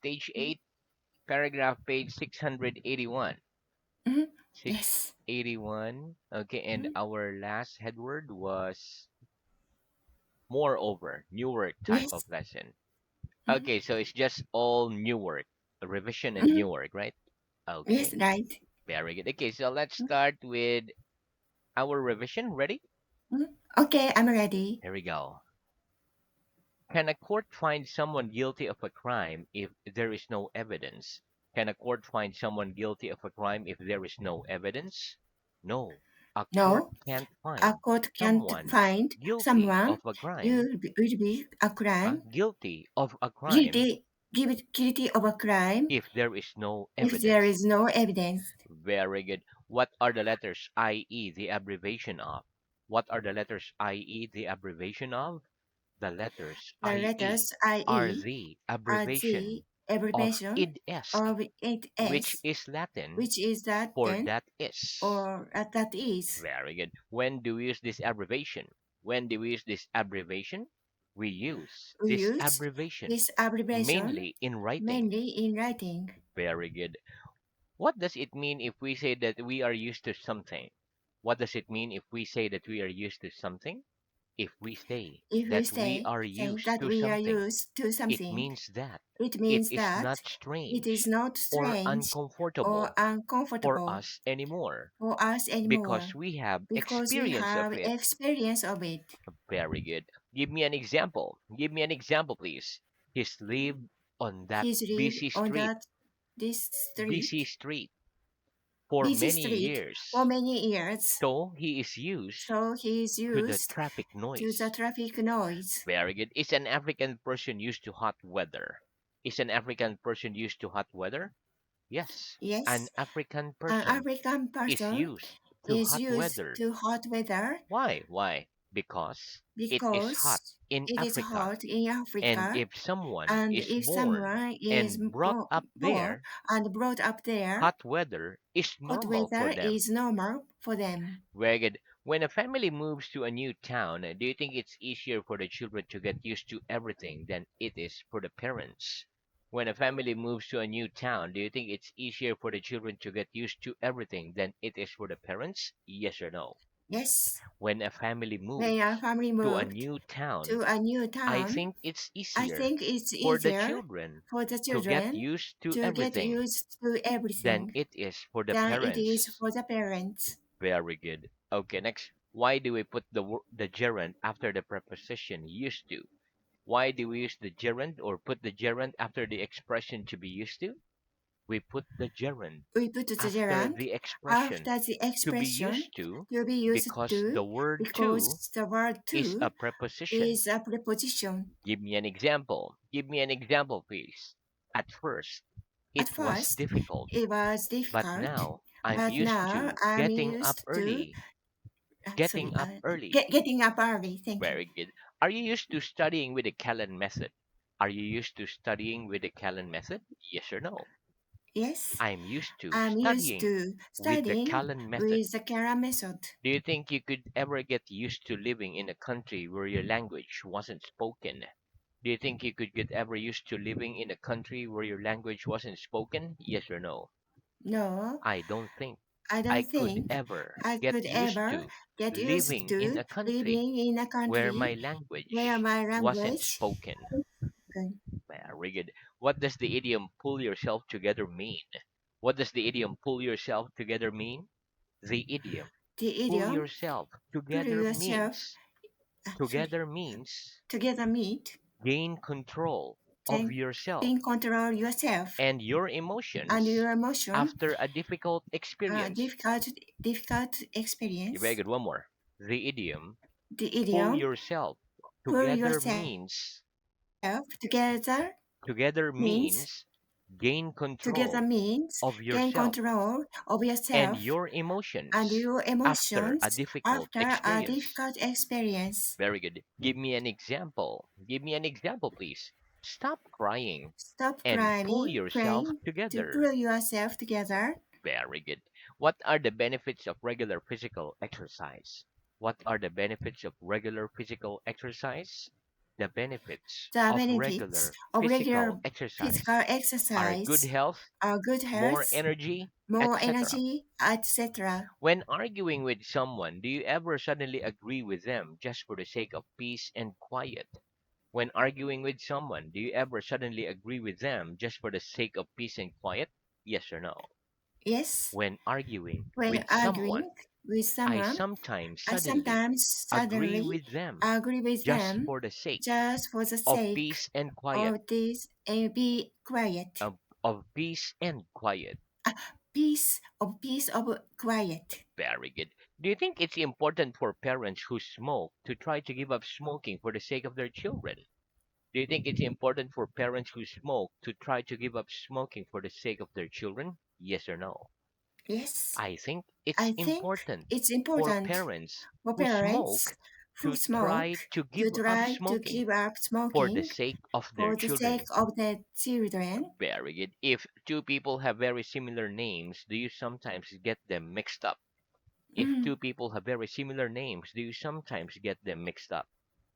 stage 8, paragraph page 681. Mhm. Yes. 681. Okay, and Mhm. our last headword was moreover, new work type of Yes. lesson. Mhm. Okay, so it's just all new work, revision and Mhm. new work, right? Yes, Okay, right. very good. Okay, so let's Mhm. start with our revision. Ready? Mhm. Okay, I'm ready. Here we go. Can a court find someone guilty of a crime if there is no evidence? Can a court find someone guilty of a crime if there is no evidence? No. A court No, can't a find court can't someone find guilty someone of a crime, will be a crime guilty of a crime guilty guilty of a crime if there is no if there evidence. is no evidence. Very good. What are the letters i.e. the abbreviation of? What are the letters i.e. the abbreviation of? The letters The i.e. letters are IE the are the abbreviation of abbreviation id est, of it which S, is Latin which is that for then that is. or that is. Very good. When do we use this abbreviation? When do we use this abbreviation? We use We this use abbreviation this abbreviation mainly in writing. mainly in writing. Very good. What does it mean if we say that we are used to something? What does it mean if we say that we are used to something? If we say If we that we are say used that to we are something, used to it something, means that it it means is that not it is strange not or strange or uncomfortable for uncomfortable us anymore for us because anymore we have because we experience of have it. experience of it. Very good. Give me an example. Give me an example, please. He's lived on that He's live on that this busy street, street for busy many street for years. many years. So he is used So he is to the used traffic to the noise. traffic noise. Very good. Is an African person used to hot weather? Is an African person used to hot weather? Yes. An Yes, African an person African is person used to is hot used weather. to hot weather Why? Why? Because it is hot because in it is Africa. hot in And Africa. if someone And is if born someone is and brought up born there, and brought up there, hot weather is hot normal for weather them. is normal for them. Very good. When a family moves to a new town, do you think it's easier for the children to get used to everything than it is for the parents? When a family moves to a new town, do you think it's easier for the children to get used to everything than it is for the parents? Yes or no? Yes, When a family when our moves family to a moved new town, to a new I town, think it's I easier think it's for the easier children for the to get children used to to get everything used to than everything it is for the than it is parents. for the parents. Very good. Okay, next. Why do we put the gerund after the preposition used to? Why do we use the gerund or put the gerund after the expression to be used to? We put the gerund We put the after gerund the expression after the to be expression used to to be used because to the word to because the word is a to preposition. is a preposition. Give me an example. Give me an example, please. At first, At it was first, difficult, it was but difficult, now I'm but used now to I'm getting up used to early. Getting up early. getting up early. Thank you. Very good. Are you used to studying with the Callan method? Are you used to studying with the Callan method? Yes or no? Yes, I'm used to I'm used studying to with the studying Callan method. with the Callan method. Do you think you could ever get used to living in a country where your language wasn't spoken? Do you think you could get ever used to living in a country where your language wasn't spoken? Yes or no? No, I don't think I I don't could think ever I get could used ever to get used living in to a country living in a where country my where language my wasn't language. spoken. Okay. Very good. What does the idiom pull yourself together mean? What does the idiom pull yourself together mean? The idiom The pull idiom yourself put together yourself means together means together meet gain control of then yourself being control yourself and your and emotions your emotion after a difficult experience. difficult Very experience. good. One more. The idiom The pull idiom yourself pull together yourself means together means means gain together control means of gain yourself control of and yourself your and emotions your after a emotions difficult after a experience. difficult experience. Very good. Give me an example. Give me an example, please. Stop crying Stop and pull crying, yourself praying to together. pull yourself together. Very good. What are the benefits of regular physical exercise? What are the benefits of regular physical exercise? The benefits The of benefits regular of physical regular physical exercise are good exercise health, are good more health, energy, more etc. energy, etc. When arguing with someone, do you ever suddenly agree with them just for the sake of peace and quiet? When arguing with someone, do you ever suddenly agree with them just for the sake of peace and quiet? Yes or no? Yes, When arguing when with someone, arguing with I someone, sometimes I suddenly sometimes agree suddenly with them agree with just them for the sake just for the of sake peace and quiet. of this and be quiet. Of peace and quiet. Peace of quiet. Very good. Do you think it's important for parents who smoke to try to give up smoking for the sake of their children? Do you think it's important for parents who smoke to try to give up smoking for the sake of their children? Yes or no? Yes, I think it's I think important it's for important parents for who parents smoke who to smoke try to to give up try to smoking give up for the smoking sake of their for the sake children. of their children. Very good. If two people have very similar names, do you sometimes get them mixed up? If Mm, two people have very similar names, do you sometimes get them mixed up?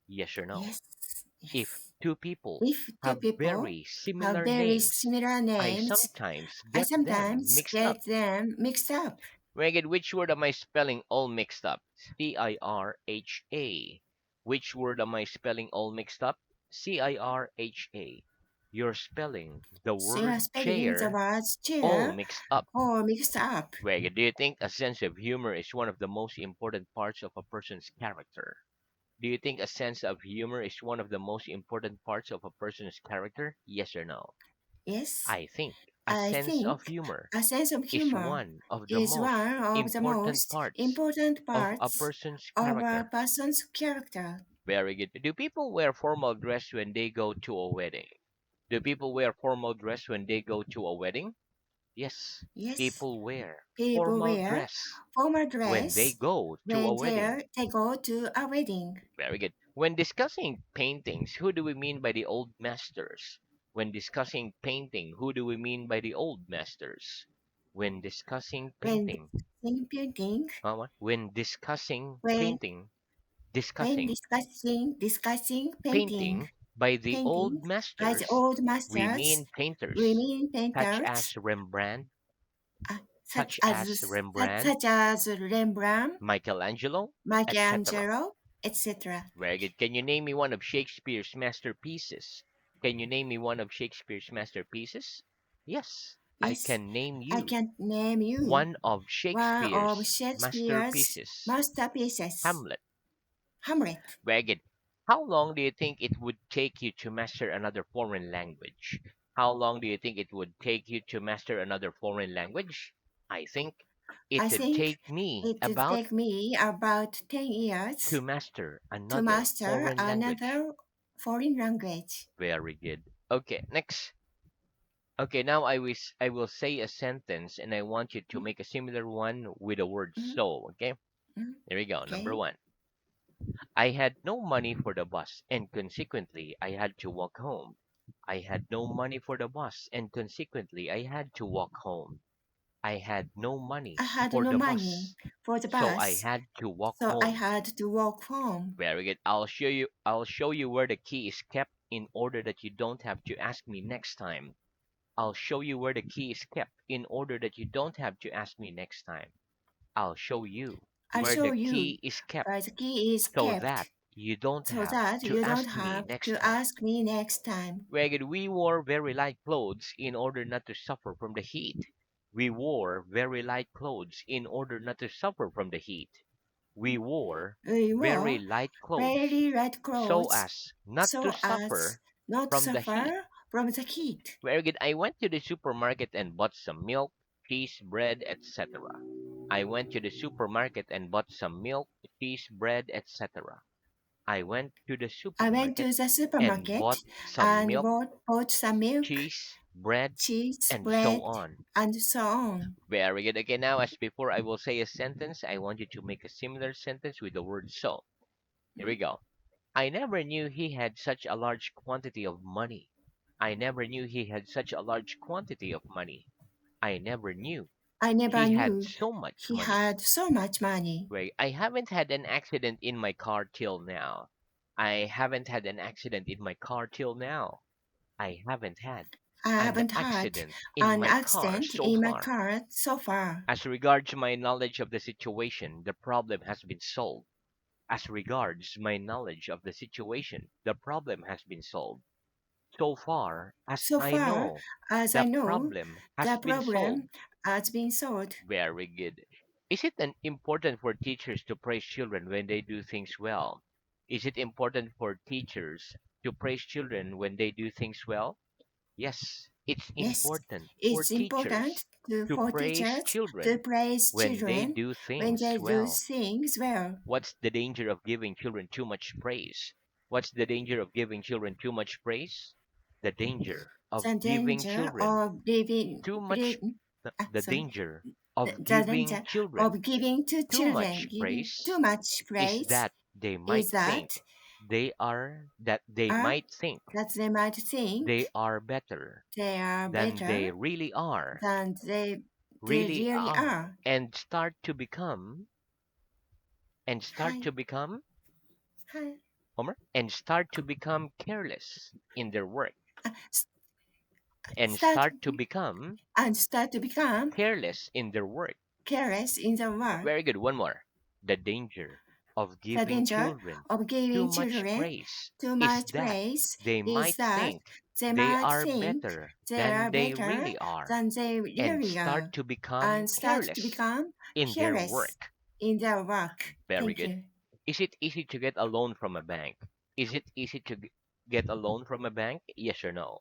Yes or no? yes, If yes. two people If two have people very have similar very names, similar I names, sometimes I get them sometimes mixed up. get them mixed up. Megan, which word am I spelling all mixed up? Cirha. Which word am I spelling all mixed up? Cirha. You're spelling the So you are word spelling the chair words all chair mixed up. or mixed up. Megan, do you think a sense of humor is one of the most important parts of a person's character? Do you think a sense of humor is one of the most important parts of a person's character? Yes or no? Yes, I think a I sense of think humor a sense of is humor one of the is most one of the important most parts important of a parts person's of a character. person's character. Very good. Do people wear formal dress when they go to a wedding? Do people wear formal dress when they go to a wedding? Yes, Yes, people wear people formal wear dress formal when they dress go to a when wedding. they go to a wedding. Very good. When discussing paintings, who do we mean by the old masters? When discussing painting, who do we mean by the old masters? When discussing When painting, discussing painting, when discussing when painting, when discussing discussing painting, painting by the painting old by the masters, old we masters, mean painters women such painters, as Rembrandt, uh, such as Rembrandt, such as Rembrandt, Michelangelo, etc. Michelangelo, etc. Very good. Can you name me one of Shakespeare's masterpieces? Can you name me one of Shakespeare's masterpieces? Yes, I Yes, can name I you can name you one of one of Shakespeare's Shakespeare's masterpieces. masterpieces, Hamlet. Hamlet. Very good. How long do you think it would take you to master another foreign language? How long do you think it would take you to master another foreign language? I think I it would think take me it would about take me about 10 to years master to another master foreign language. another foreign language. Very good. Okay, next. Okay, now I will say a sentence and I want you to make a similar one with the word Mm, so, okay? mm, Here we go. Number okay. 1. I had no money for the bus and consequently I had to walk home. I had no money for the bus and consequently I had to walk home. I had no I money had for no the money bus, for the so I bus, had to walk so I home. had to walk home. Very good. I'll show you where the key is kept in order that you don't have to ask me next time. I'll show you where the key is kept in order that you don't have to ask me next time. I'll show you I where show the you key is kept where the key is so that kept you don't so have that to you don't ask me have next to time. ask me next time. Ragged, we wore very light clothes in order not to suffer from the heat. We wore very light clothes in order not to suffer from the heat. We wore We very wore light clothes very red so clothes as not to so as suffer not to from the heat. suffer from the heat. Very good. I went to the supermarket and bought some milk, cheese, bread, etc. I went to the supermarket and bought some milk, cheese, bread, etc. I went to the I went supermarket to the and supermarket bought some and milk, bought some milk, cheese, bread, cheese, and so bread, on. and so on. Very good. Okay, now as before, I will say a sentence. I want you to make a similar sentence with the word so. Here we go. I never knew he had such a large quantity of money. I never knew he had such a large quantity of money. I never knew I never he had knew so much he money. had so much money. Wait, I haven't had an accident in my car till now. I haven't had an accident in my car till now. I haven't had I an haven't had accident in an my car accident so in my far. car so far. As regards my knowledge of the situation, the problem has been solved. As regards my knowledge of the situation, the problem has been solved. So far as So I far know, as I the know, problem the has been solved. problem has been solved. Very good. Is it important for teachers to praise children when they do things well? Is it important for teachers to praise children when they do things well? Yes, it's Yes, important for it's teachers important to for praise teachers to children praise when they children do when things they do well. things well. What's the danger of giving children too much praise? What's the danger of giving children too much praise? The danger of The giving danger children of giving, too much the sorry, danger of the giving danger children of giving to too children, much giving too praise much is praise that they is might think that they are might think that they might they think are better they are than they better really are, than they really really are, are. and start Hi, to become hi. Homer and start to become careless in their work S- and start start to become and start to become careless in their work. careless in the work. Very good. One more. The danger of The giving danger children of too giving much children praise too is much that praise they is might that think they they might are think better they than are they better really are than they and really start are to become and start to careless become in their careless work. in their work. Very Thank good. you. Is it easy to get a loan from a bank? Is it easy to get a loan from a bank? Yes or no?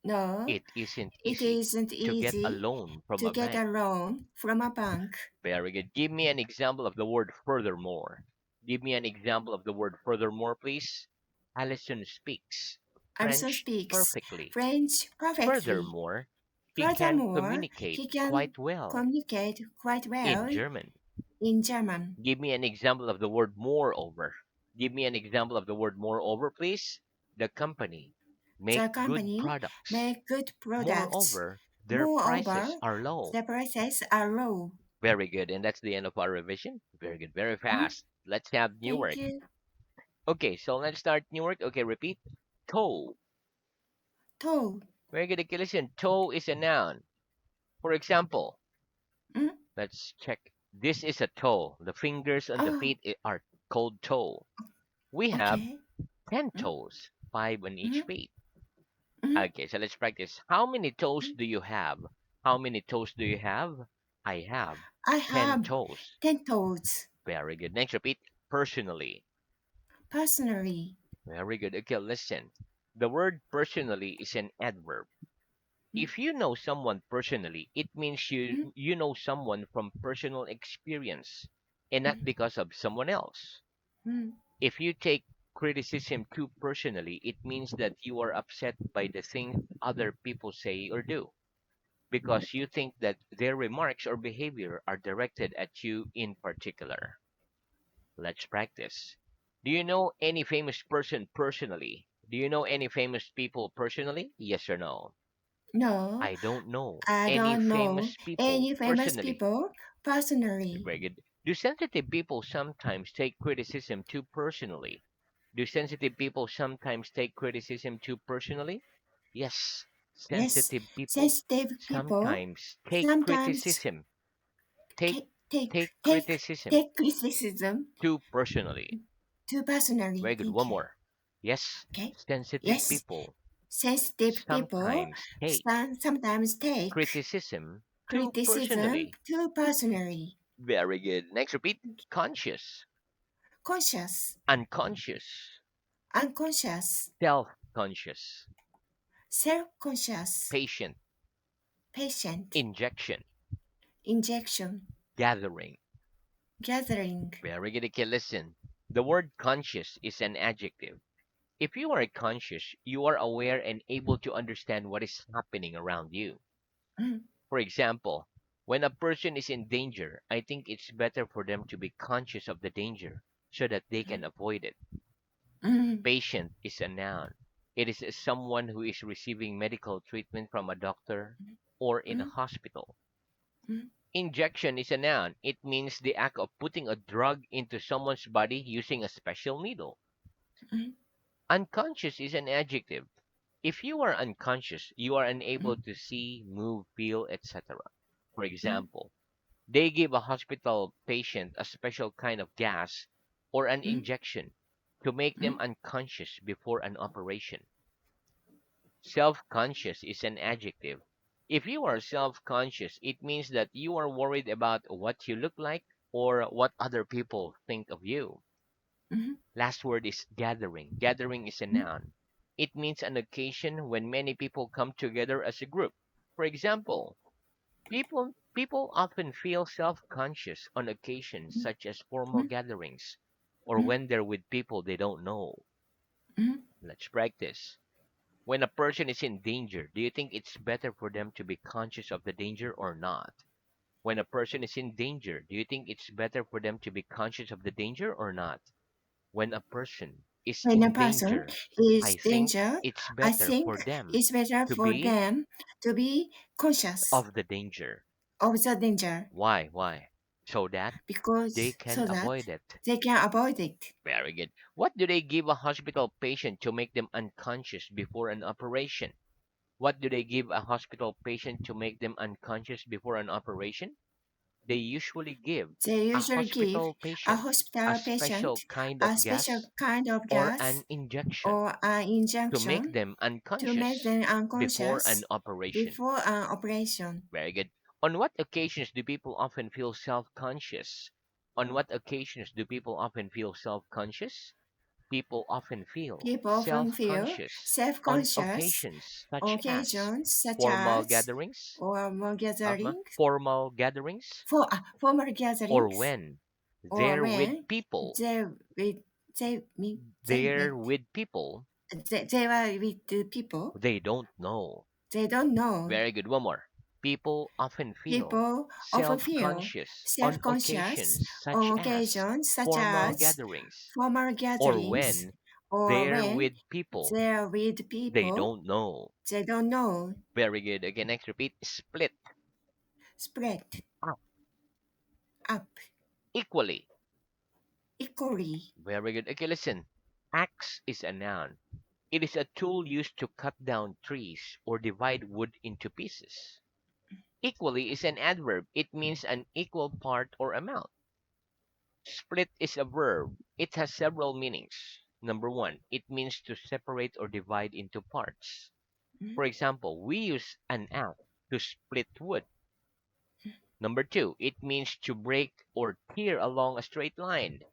No, It isn't it easy isn't to get a easy loan from to a get bank. a loan from a bank. Very good. Give me an example of the word furthermore. Give me an example of the word furthermore, please. Alison speaks Also French speaks perfectly. French perfectly. Furthermore, he can Furthermore, communicate he can quite well communicate quite in well German. in German. Give me an example of the word moreover. Give me an example of the word moreover, please. The company make The good company products. make good products. Moreover, their prices Moreover, are low. the prices are low. Very good. And that's the end of our revision. Very good. Very Mhm. fast. Let's have new Thank work. you. Okay, so let's start new work. Okay, repeat. Toe. Toe. Very good. Okay, listen. Toe is a noun. For example, Mm? let's check. This is a toe. The fingers on the Oh, feet are called toe. We have okay. 10 Mm? toes, 5 on each Mm? feet. Mm? Okay, so let's practice. How many toes Mm? do you have? How many toes do you have? I have I 10 have toes. 10 toes. Very good. Next, repeat. Personally. Personally. Very good. Okay, listen. The word personally is an adverb. Mm? If you know someone personally, it means Mm? you know someone from personal experience and not Mm? because of someone else. Mm? If you take criticism too personally, it means that you are upset by the things other people say or do because you think that their remarks or behavior are directed at you in particular. Let's practice. Do you know any famous person personally? Do you know any famous people personally? Yes or no? No, I don't know I any don't know famous people any famous personally. people personally. Very good. Do sensitive people sometimes take criticism too personally? Do sensitive people sometimes take criticism too personally? Yes, Yes, sensitive people sensitive people sometimes take sometimes criticism, take ca- take take take criticism take criticism too personally. too personally. Very good. Thank One you. more. Yes, Okay. sensitive Yes, people sensitive people sometimes take sometimes take criticism too criticism personally. too personally. Very good. Next, repeat. Conscious, Conscious, unconscious, unconscious, self-conscious, self-conscious, patient, patient, injection, injection, gathering. gathering. Very good. Okay, listen. The word conscious is an adjective. If you are conscious, you are aware and able to understand what is happening around you. Mm, For example, when a person is in danger, I think it's better for them to be conscious of the danger so that they can avoid it. mm, Patient is a noun. It is someone who is receiving medical treatment from a doctor or in a mm, hospital. mm, Injection is a noun. It means the act of putting a drug into someone's body using a special needle. mm, Unconscious is an adjective. If you are unconscious, you are mm, unable to see, move, feel, etc. For mm, example, they give a hospital patient a special kind of gas or an mm, injection to make them mm, unconscious before an operation. Self conscious is an adjective. If you are self conscious, it means that you are worried about what you look like or what other people think of you. mm, Last word is gathering. Gathering is a mm, noun. It means an occasion when many people come together as a group. For example, people often feel self-conscious on occasions such as formal mm, gatherings or mm, when they're with people they don't know. mm. Let's practice. When a person is in danger, do you think it's better for them to be conscious of the danger or not? When a person is in danger, do you think it's better for them to be conscious of the danger or not? When a person is When a in person danger, is I think danger, it's I better think for them it's better to for be them to be conscious of the danger. of the danger Why? Why? So that they because can so that avoid it. they can avoid it. Very good. What do they give a hospital patient to make them unconscious before an operation? What do they give a hospital patient to make them unconscious before an operation? They usually give They a usually give hospital a patient a hospital special patient kind a of special gas kind of or an gas injection or an to make injection them to make unconscious them before an unconscious operation. before an operation. Very good. On what occasions do people often feel self-conscious? On what occasions do people often feel self-conscious? People often feel People often feel self-conscious on self-conscious occasions such as occasions such formal as gatherings, formal gatherings, formal gatherings, formal or gatherings, when or they're with when people. they with they meet they They're met with people they were with the people they don't know. they don't know. Very good. One more. People often feel People often feel self-conscious on self-conscious occasions such on as occasions such formal as gatherings, formal or gatherings when or they're when with people they're with they people don't know. they don't know. Very good. Again, next repeat. Split Spread up up equally. equally. Very good. Okay, listen. Axe is a noun. It is a tool used to cut down trees or divide wood into pieces. Equally is an adverb. It means an equal part or amount. Split is a verb. It has several meanings. Number one, it means to separate or divide into parts. Mm, For example, we use an axe to split wood. Number two, it means to break or tear along a straight line.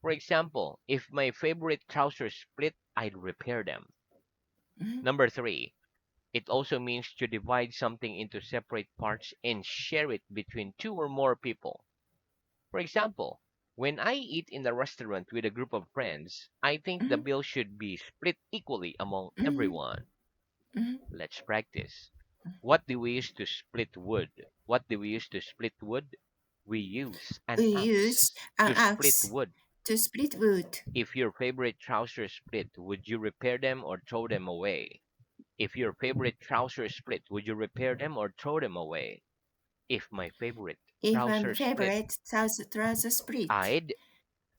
For example, if my favorite trousers split, I'd repair them. mm, Number three, it also means to divide something into separate parts and share it between two or more people. For example, when I eat in a restaurant with a group of friends, I think the mm, bill should be split equally among mm, everyone. mm. Let's practice. What do we use to split wood? What do we use to split wood? We use an We use axe an to split axe wood. to split wood. If your favorite trousers split, would you repair them or throw them away? If your favorite trousers split, would you repair them or throw them away? If my favorite If my trousers split, favorite trousers split, I'd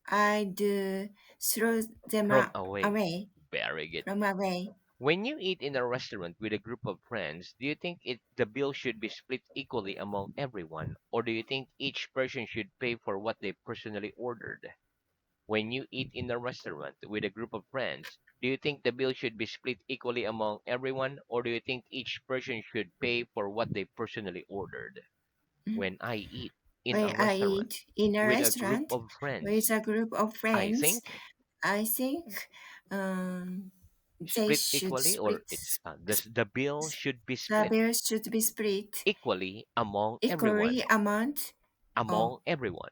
I'd throw them throw them away. away Very good. from away. When you eat in a restaurant with a group of friends, do you think the bill should be split equally among everyone, or do you think each person should pay for what they personally ordered? When you eat in a restaurant with a group of friends, do you think the bill should be split equally among everyone, or do you think each person should pay for what they personally ordered? Mm. When I eat in When a I restaurant eat in a with a group restaurant of with friends, a group of I friends, think I think they split should equally, or split. the bill should be The split bill should be split equally among equally everyone. amount of Among everyone.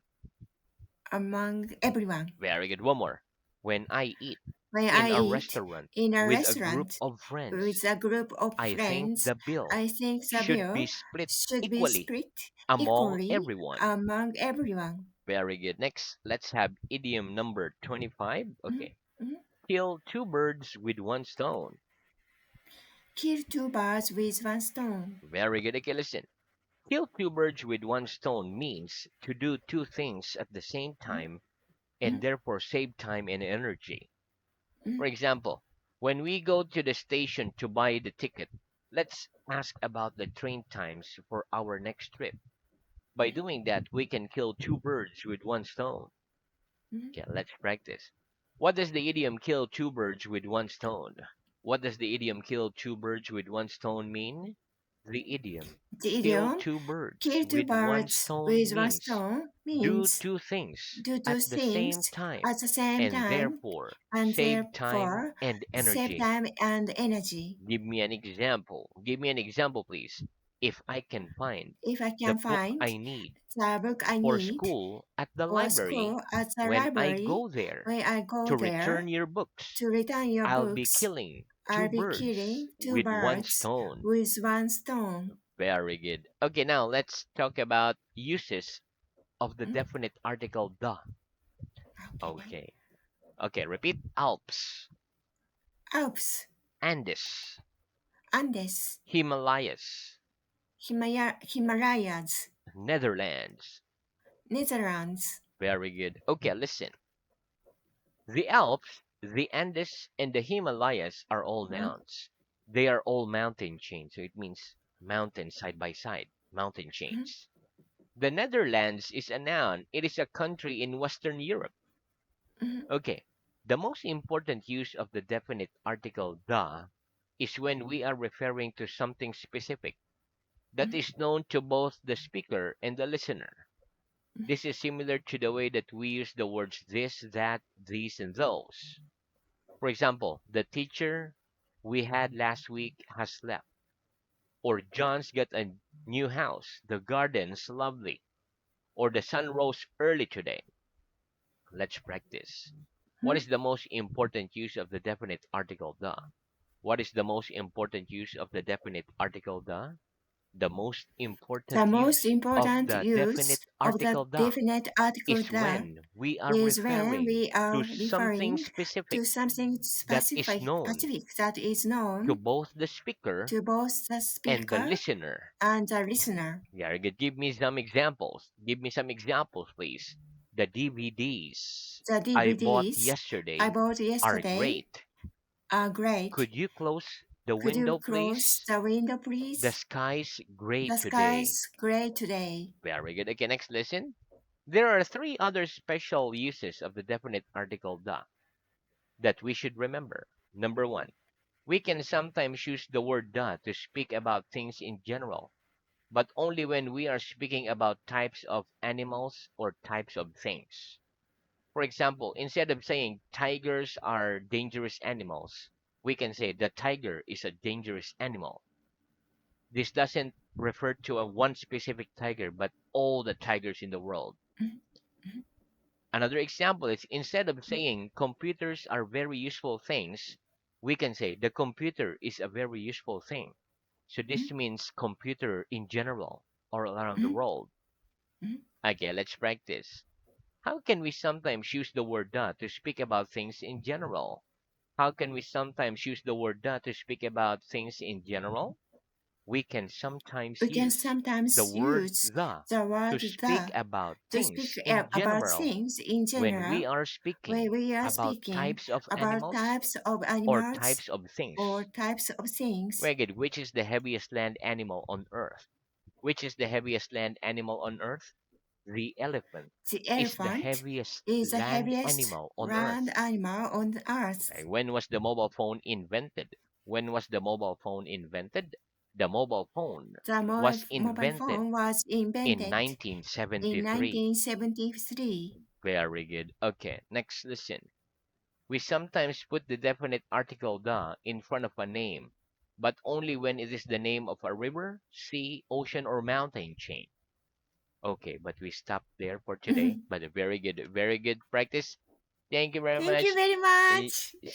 among everyone. Very good. One more. When I eat When in I a eat restaurant in a with a group restaurant of with friends, a group of I think friends, the bill I think the should be bill split should be equally split among equally everyone. among everyone. Very good. Next, let's have idiom number 25. Mhm, Okay. mhm. Kill two birds with one stone. Kill two birds with one stone. Very good. Okay, listen. Kill two birds with one stone means to do two things at the same Mhm, time and mhm, therefore save time and energy. mm, For example, when we go to the station to buy the ticket, let's ask about the train times for our next trip. By doing that, we can kill two birds with one stone. mm. Okay, let's practice. What does the idiom kill two birds with one stone? What does the idiom kill two birds with one stone mean? The idiom The kill idiom two birds kill two with one birds stone with one means stone do means two things do at two the same things time at the same and time therefore and save time therefore and save energy. time and energy. Give me an example. Give me an example, please. If I can find If I the can book find I need the book I for need school at the or library, school at the when I library, go there when I go to return there your books, to return your I'll be books, killing two I'll be birds killing two with one birds stone. with one stone. Very good. Okay, now let's talk about uses of the Mm, definite article the. okay. Okay. Okay, repeat. Alps, Alps, Andes, Andes, Himalayas, Himalayas, Netherlands. Netherlands. Very good. Okay, listen. The Alps, the Andes, and the Himalayas are all Mm, nouns. They are all mountain chains, so it means mountains side by side, mountain mm, chains. The Netherlands is a noun. It is a country in Western Europe. mm, Okay. The most important use of the definite article the is when we are referring to something specific that mm, is known to both the speaker and the listener. mm, This is similar to the way that we use the words this, that, these, and those. For example, the teacher we had last week has left, or John's got a new house, the garden's lovely, or the sun rose early today. Let's practice. What mm. is the most important use of the definite article the? What is the most important use of the definite article the? The most The important most use of important the use definite of the article the definite article is the when we are is when referring we are to something referring specific to something that is known specific that is to known both the speaker to both the and the speaker listener. and the listener. Very good. Give me some examples. Give me some examples, please. The DVDs The I bought DVDs I yesterday bought are yesterday great. are great. Could you close the Could you window, close please? the window, The please? sky's gray The today. sky's gray today. Very good. Okay, next listen. There are three other special uses of the definite article the that we should remember. Number one, we can sometimes use the word the to speak about things in general, but only when we are speaking about types of animals or types of things. For example, instead of saying tigers are dangerous animals, we can say the tiger is a dangerous animal. This doesn't refer to a one specific tiger, but all the tigers in the world. Mhm, mhm, Another example is instead of saying computers are very useful things, we can say the computer is a very useful thing. So mhm, this means computer in general or around the mhm, world. mhm. Okay, let's practice. How can we sometimes use the word the to speak about things in general? How can we sometimes use the word the to speak about things in general? We can sometimes We can use the sometimes word use the the to word speak the about to speak things in about general things in when we general are when speaking we are about speaking types of about animals types of or animals types of or things. types of things. Very good. Which is the heaviest land animal on Earth? Which is the heaviest land animal on Earth? The elephant The is the elephant heaviest is the land heaviest animal on land Earth. animal on Okay, earth. when was the mobile phone invented? When was the mobile phone invented? The mobile phone The was mobile invented phone was in invented in 1973. 1973. Very good. Okay, next listen. We sometimes put the definite article the in front of a name, but only when it is the name of a river, sea, ocean, or mountain chain. Okay, but we stop there for today. But a very good practice. Thank you very Thank you much. very Eh, much. See